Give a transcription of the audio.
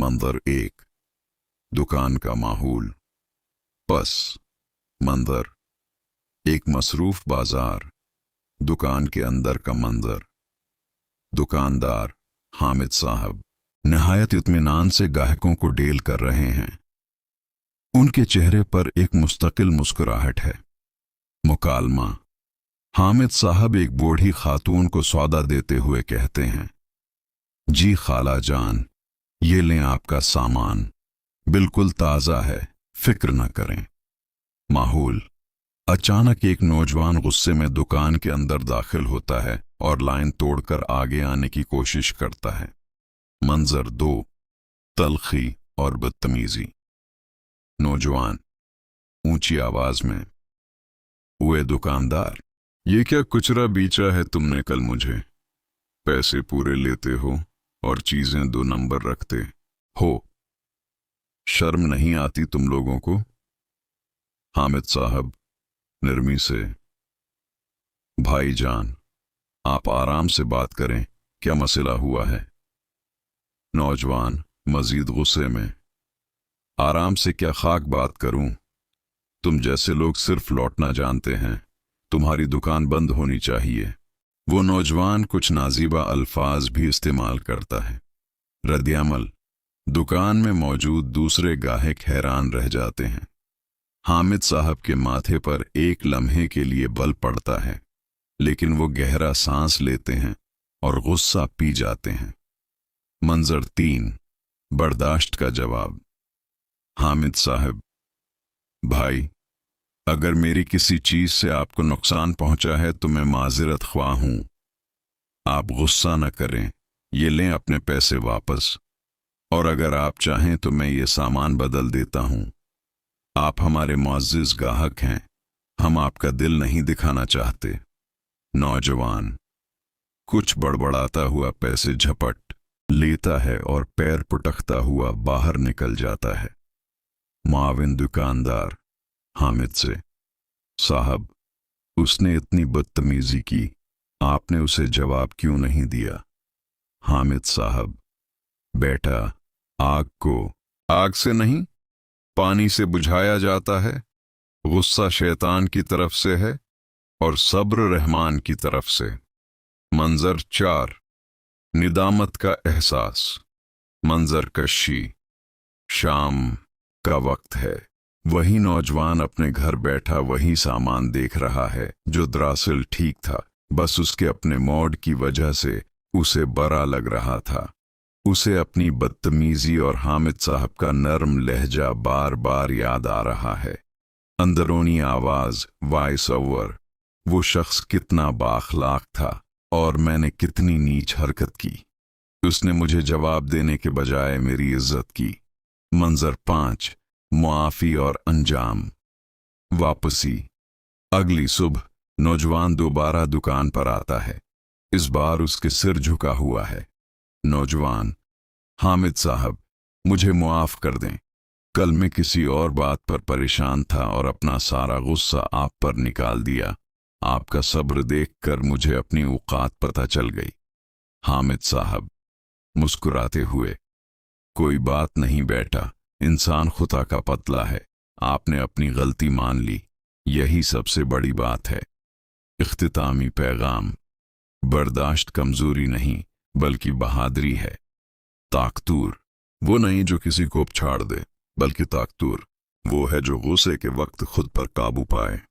मंजर एक, दुकान का माहौल। पस मंजर एक मसरूफ बाजार, दुकान के अंदर का मंजर। दुकानदार हामिद साहब नहायत इत्मीनान से ग्राहकों को डील कर रहे हैं। उनके चेहरे पर एक मुस्तकिल मुस्कुराहट है। मुकालमा हामिद साहब एक बूढ़ी खातून को सौदा देते हुए कहते हैं, जी खाला जान, ये लें आपका सामान, बिल्कुल ताज़ा है, फिक्र न करें। माहौल अचानक एक नौजवान गुस्से में दुकान के अंदर दाखिल होता है और लाइन तोड़कर आगे आने की कोशिश करता है। मंजर दो, तलखी और बदतमीजी। नौजवान ऊंची आवाज में, हुए दुकानदार, ये क्या कुचरा बीचा है तुमने कल मुझे? पैसे पूरे लेते हो और चीजें 2 नंबर रखते हो। शर्म नहीं आती तुम लोगों को? हामिद साहब नरमी से, भाईजान आप आराम से बात करें, क्या मसला हुआ है? नौजवान मजीद गुस्से में, आराम से क्या खाक बात करूं? तुम जैसे लोग सिर्फ लौटना जानते हैं, तुम्हारी दुकान बंद होनी चाहिए। वो नौजवान कुछ नाजीबा अल्फाज भी इस्तेमाल करता है। रद्दअमल दुकान में मौजूद दूसरे गाहक हैरान रह जाते हैं। हामिद साहब के माथे पर एक लम्हे के लिए बल पड़ता है, लेकिन वो गहरा सांस लेते हैं और गुस्सा पी जाते हैं। मंजर 3, बर्दाश्त का जवाब। हामिद साहब, भाई अगर मेरी किसी चीज से आपको नुकसान पहुंचा है तो मैं माजिरत ख्वाह हूं। आप गुस्सा न करें, ये लें अपने पैसे वापस, और अगर आप चाहें तो मैं ये सामान बदल देता हूं। आप हमारे मुअज़्ज़िज़ गाहक हैं, हम आपका दिल नहीं दिखाना चाहते। नौजवान कुछ बड़बड़ाता हुआ पैसे झपट लेता है और पैर पुटकता हुआ बाहर निकल जाता है। माविन दुकानदार हामिद से, साहब उसने इतनी बदतमीजी की, आपने उसे जवाब क्यों नहीं दिया? हामिद साहब, बेटा आग को आग से नहीं पानी से बुझाया जाता है। गुस्सा शैतान की तरफ से है और सब्र रहमान की तरफ से। मंजर 4, निदामत का एहसास। मंजर कशी शाम का वक्त है। वही नौजवान अपने घर बैठा वही सामान देख रहा है जो दरअसल ठीक था, बस उसके अपने मौड की वजह से उसे बुरा लग रहा था। उसे अपनी बदतमीजी और हामिद साहब का नरम लहजा बार बार याद आ रहा है। अंदरूनी आवाज, वॉइस ओवर, वो शख्स कितना बाअखलाक था और मैंने कितनी नीच हरकत की। उसने मुझे जवाब देने के बजाय मेरी इज्जत की। मंजर 5, मुआफी और अंजाम। वापसी। अगली सुबह नौजवान दोबारा दुकान पर आता है। इस बार उसके सिर झुका हुआ है। नौजवान, हामिद साहब मुझे मुआफ कर दें, कल मैं किसी और बात पर परेशान था और अपना सारा गुस्सा आप पर निकाल दिया। आपका सब्र देखकर मुझे अपनी औकात पता चल गई। हामिद साहब मुस्कुराते हुए, कोई बात नहीं बेटा, इंसान खुदा का पतला है, आपने अपनी गलती मान ली, यही सबसे बड़ी बात है। इख्तितामी पैगाम, बर्दाश्त कमजोरी नहीं बल्कि बहादुरी है। ताकतूर वो नहीं जो किसी को छाड़ दे, बल्कि ताकतूर वो है जो गुस्से के वक्त खुद पर काबू पाए।